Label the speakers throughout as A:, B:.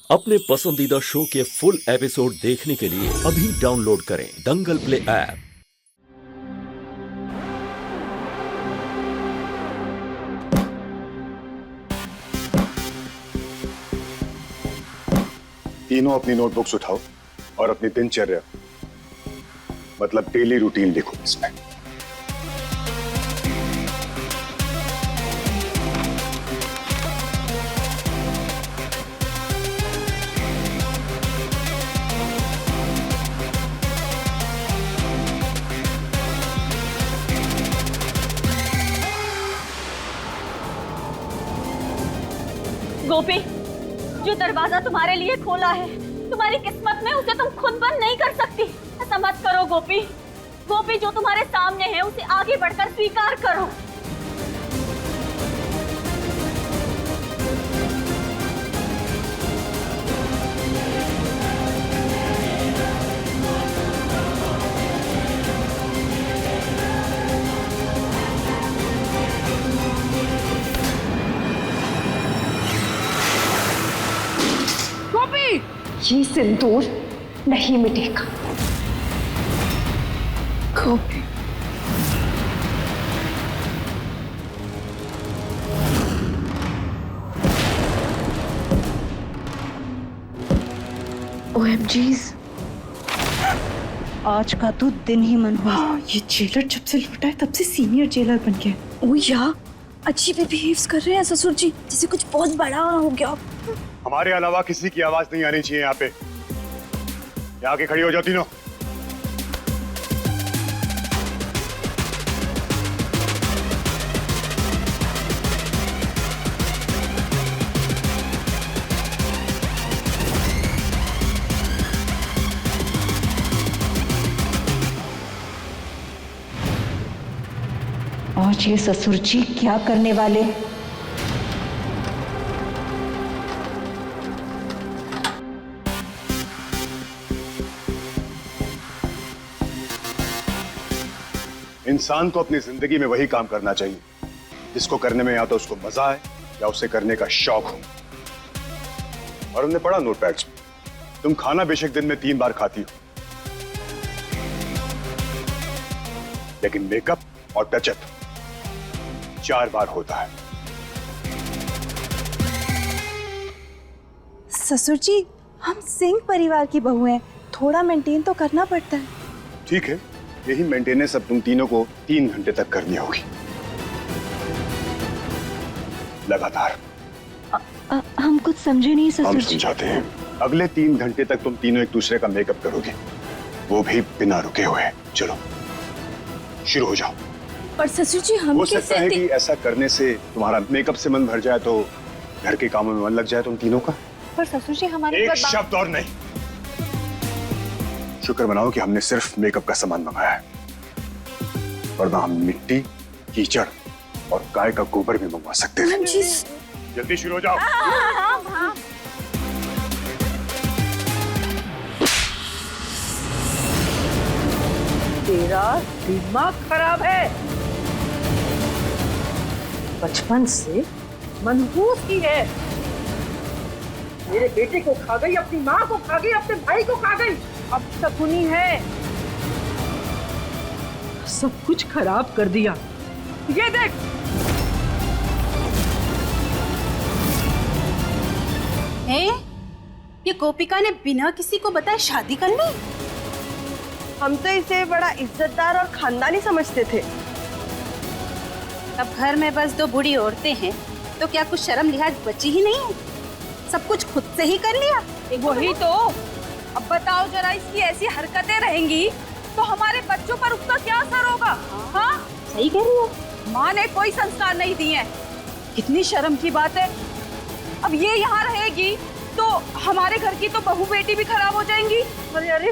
A: अपने पसंदीदा शो के फुल एपिसोड देखने के लिए अभी डाउनलोड करें दंगल प्ले ऐप।
B: तीनों अपनी नोटबुक्स उठाओ और अपनी दिनचर्या मतलब डेली रूटीन लिखो इसमें।
C: गोपी, जो दरवाजा तुम्हारे लिए खोला है तुम्हारी किस्मत में, उसे तुम खुद बंद नहीं कर सकती। ऐसा मत करो गोपी। गोपी, जो तुम्हारे सामने है उसे आगे बढ़कर स्वीकार करो।
D: ये सिंदूर नहीं मिटेगा। गोपी, OMGs,
E: आज का तो दिन ही मन हुआ।
D: ये जेलर जब से लौटा है तब से सीनियर जेलर बन गया।
C: ओ या, अच्छी भी बिहेव कर रहे हैं ससुर जी, जैसे कुछ बहुत बड़ा हो गया।
B: हमारे अलावा किसी की आवाज नहीं आनी चाहिए यहाँ पे। यहाँ आके खड़ी हो जाओ तीनों।
E: आज ये ससुर जी क्या करने वाले?
B: इंसान को अपनी जिंदगी में वही काम करना चाहिए जिसको करने में या तो उसको मजा आए या उसे करने का शौक हो। और हमने पढ़ा नोटपैड्स में, तुम खाना बेशक दिन में 3 बार खाती हो, लेकिन मेकअप और टचअप 4 बार होता है।
D: ससुर जी, हम सिंह परिवार की बहू हैं, थोड़ा मेंटेन तो करना पड़ता है।
B: ठीक है, यही मेंटेनेंस अब तुम तीनों को 3 घंटे तक करनी होगी, लगातार।
E: हम कुछ समझे नहीं
B: हम
E: ससुर जी।
B: समझाते हैं। अगले 3 घंटे तक तुम तीनों एक दूसरे का मेकअप करोगे, वो भी बिना रुके हुए। चलो शुरू हो जाओ।
C: पर ससुर जी, हम
B: हो
C: कैसे?
B: सकता है कि ऐसा करने से तुम्हारा मेकअप से मन भर जाए तो घर के कामों में मन लग जाए तुम तीनों का।
D: पर ससुर जी, हमारे
B: एक शब्द और नहीं। शुक्र मनाओ कि हमने सिर्फ मेकअप का सामान मंगाया है, वरना हम मिट्टी, कीचड़ और गाय का गोबर भी मंगवा सकते थे। जल्दी शुरू हो जाओ।
C: हाँ।
F: तेरा दिमाग खराब है। बचपन से मनहूस ही है। मेरे बेटे को खा गई, अपनी माँ को खा गई, अपने भाई को खा गई, अब तक उन्हीं है। सब कुछ खराब कर दिया। ये देख,
G: ये गोपिका ने बिना किसी को बताए शादी कर ली।
H: हम तो इसे बड़ा इज्जतदार और खानदानी समझते थे।
G: अब घर में बस 2 बूढ़ी औरतें हैं, तो क्या कुछ शर्म लिहाज बची ही नहीं है? सब कुछ खुद से ही कर लिया।
C: वही तो। अब बताओ जरा, इसकी ऐसी हरकतें रहेंगी तो हमारे बच्चों पर उसका क्या असर होगा? हाँ,
G: सही कह रही है।
C: माँ ने कोई संस्कार नहीं दिए। कितनी शर्म की बात है। अब ये यहाँ रहेगी तो हमारे घर की तो बहू बेटी भी खराब हो जाएंगी।
F: अरे अरे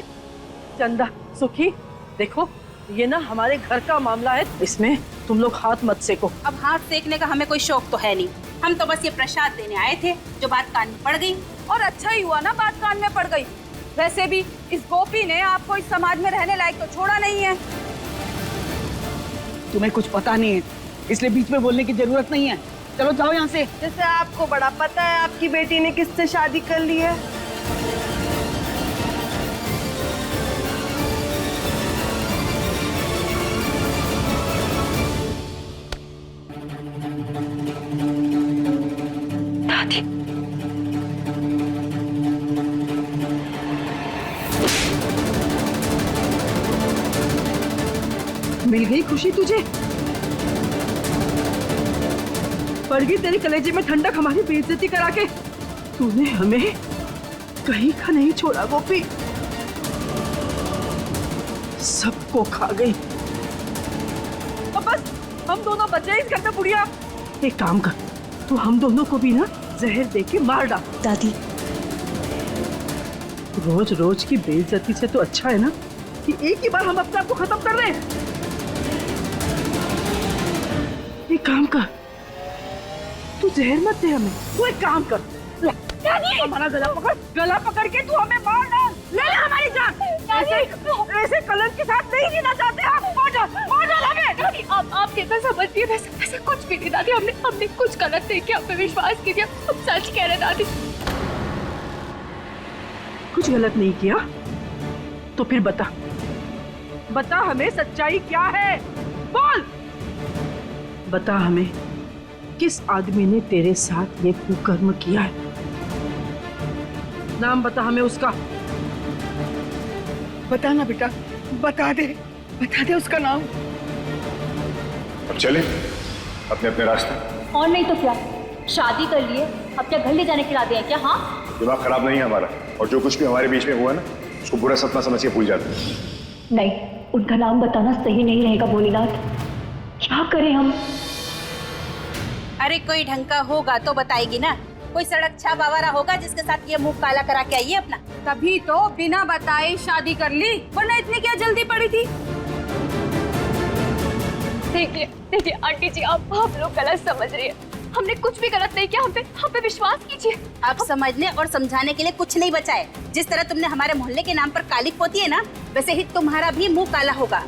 F: चंदा, सुखी, देखो ये ना हमारे घर का मामला है, इसमें तुम लोग हाथ मत सेको।
G: अब हाथ सेकने का हमें कोई शौक तो है नहीं। हम तो बस ये प्रसाद देने आए थे, जो बात कान में पड़ गई।
C: और अच्छा ही हुआ ना बात कान में पड़ गई। वैसे भी इस गोपी ने आपको इस समाज में रहने लायक तो छोड़ा नहीं है।
I: तुम्हें कुछ पता नहीं है, इसलिए बीच में बोलने की जरूरत नहीं है।
F: चलो जाओ यहाँ से।
H: जैसे आपको बड़ा पता है आपकी बेटी ने किससे शादी कर ली है।
F: मिल गई खुशी तुझे? पड़ गई तेरे कलेजे में ठंडक हमारी बेइज्जती करा के। तूने हमें कहीं का नहीं छोड़ा गोपी, सबको खा गई। अब बस हम दोनों बचे इस घर में। बुढ़िया एक काम कर, तू हम दोनों को भी ना जहर दे के मार डाल।
D: दादी
F: रोज रोज की बेइज्जती से तो अच्छा है ना कि एक ही बार हम अपने आप को खत्म कर दें। एक काम कर, तू जहर मत दे हमें। तू एक काम कर, हमारा गला पकड़ के तू हमें मार डाल। ले ले हमारी जान। ऐसे कलर के साथ नहीं जीना चाहते आप। मार डाल हमें।
C: दादी आप कैसा समझती है? वैसे कुछ भी नहीं दादी, हमने कुछ गलत नहीं किया, पे विश्वास कीजिए, हम सच कह रहे दादी।
F: कुछ गलत नहीं किया तो फिर बता हमें सच्चाई क्या है। बोल, बता हमें किस आदमी ने तेरे साथ ये कुकर्म किया है। नाम बता हमें उसका।
H: बता ना बेटा, बता दे उसका नाम।
B: अब चले अपने अपने रास्ते।
C: और नहीं तो क्या, शादी कर लिए, अब क्या घर ले जाने के इरादे हैं क्या? हाँ,
B: दिमाग खराब नहीं है हमारा, और जो कुछ भी हमारे बीच में हुआ ना उसको बुरा सपना समझ के भूल जाते हैं।
C: नहीं, उनका नाम बताना सही नहीं रहेगा भोलेनाथ। क्या करें हम?
G: अरे कोई ढंग का होगा तो बताएगी ना। कोई सड़क छाप आवारा होगा जिसके साथ ये मुंह काला करा के आई है अपना। तभी तो बिना बताए शादी कर ली, वरना इतनी क्या जल्दी पड़ी थी।
C: देखिए आंटी जी, आप लोग गलत समझ रही है। हमने कुछ भी गलत नहीं किया, हम पे विश्वास कीजिए।
G: अब समझने और समझाने के लिए कुछ नहीं बचा है। जिस तरह तुमने हमारे मोहल्ले के नाम पर काली पोती है ना, वैसे ही तुम्हारा भी मुंह काला होगा।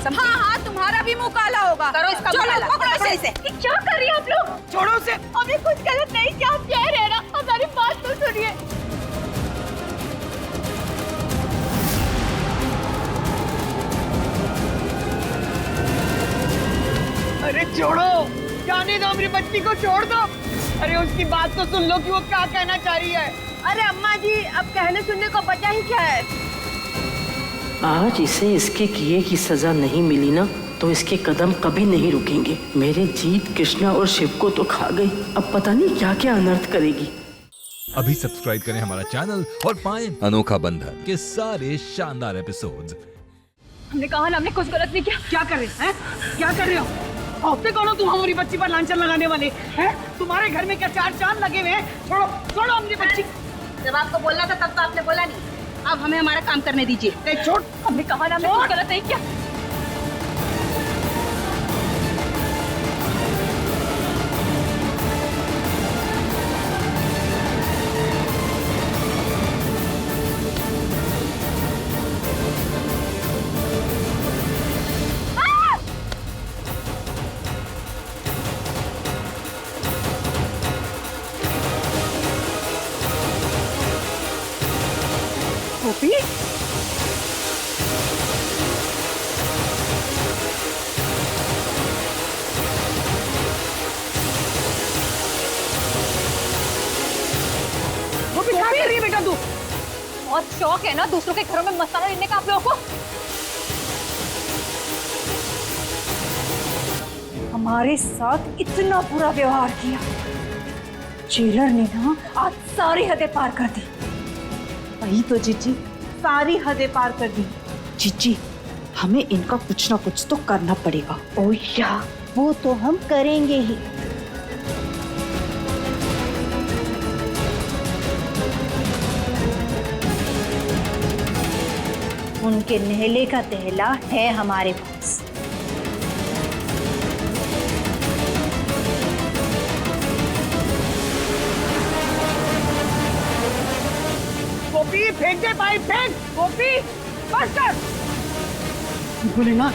G: हाँ, तुम्हारा भी मुंह काला होगा। करो इसका मुंह काला, पकड़ो इसे।
C: क्या कर रही है आप लोग?
F: छोड़ो उसे।
C: हमने कुछ गलत नहीं किया, आप कह रहे हैं ना, हमारी बात तो सुनिए।
H: अरे छोड़ो, जाने दो, मेरी बच्ची को छोड़ दो। अरे उसकी बात तो सुन लो कि वो क्या कहना चाह रही है। अरे अम्मा जी, अब कहने सुनने को बचा ही क्या है।
I: आज इसे इसके किए की सजा नहीं मिली ना तो इसके कदम कभी नहीं रुकेंगे। मेरे जीत कृष्णा और शिव को तो खा गई, अब पता नहीं क्या क्या अनर्थ करेगी।
J: अभी सब्सक्राइब करें हमारा चैनल और पाएं अनोखा बंधन के सारे शानदार एपिसोड्स।
C: हमने कहा ना, हमने कुछ गलत नहीं किया।
F: क्या कर रहे हैं? क्या कर रहे हो? औरतें कौन हो तुम हमारी बच्ची पर लांछन लगाने वाले हैं? तुम्हारे घर में क्या चार चांद लगे हुए हैं? छोड़ो हमारी बच्ची।
G: जब आपको बोलना था तब तो आपने बोला नहीं। अब हमें हमारा काम करने दीजिए।
F: छोड़।
C: हमने कहा ना, हमने कुछ गलत नहीं किया।
F: गोपी, क्या कर रही है बेटा तू?
C: बहुत शौक है ना दूसरों के घरों में मसाला लेने का आप लोगों को। हमारे साथ इतना बुरा व्यवहार किया, जेलर ने ना आज सारी हदें पार कर दी।
D: वही तो जीजी, सारी हदें पार कर दी।
E: जीजी, हमें इनका कुछ ना कुछ तो करना पड़ेगा।
D: ओ या, वो तो हम करेंगे ही। उनके नहले का तहला है हमारे पास।
F: गोपी फेंक दे भाई, फेंक। गोपी बस कर। भोलेनाथ,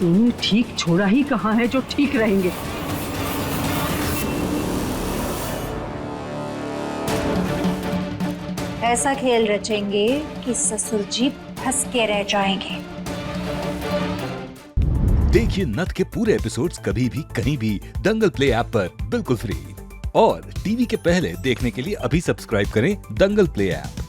F: इन्हें ठीक छोड़ा ही कहाँ है जो ठीक रहेंगे।
G: ऐसा खेल रचेंगे कि ससुर जी फंस के रह जाएंगे।
J: देखिए नट के पूरे एपिसोड्स कभी भी कहीं भी दंगल प्ले ऐप पर बिल्कुल फ्री। और टीवी के पहले देखने के लिए अभी सब्सक्राइब करें दंगल प्ले ऐप।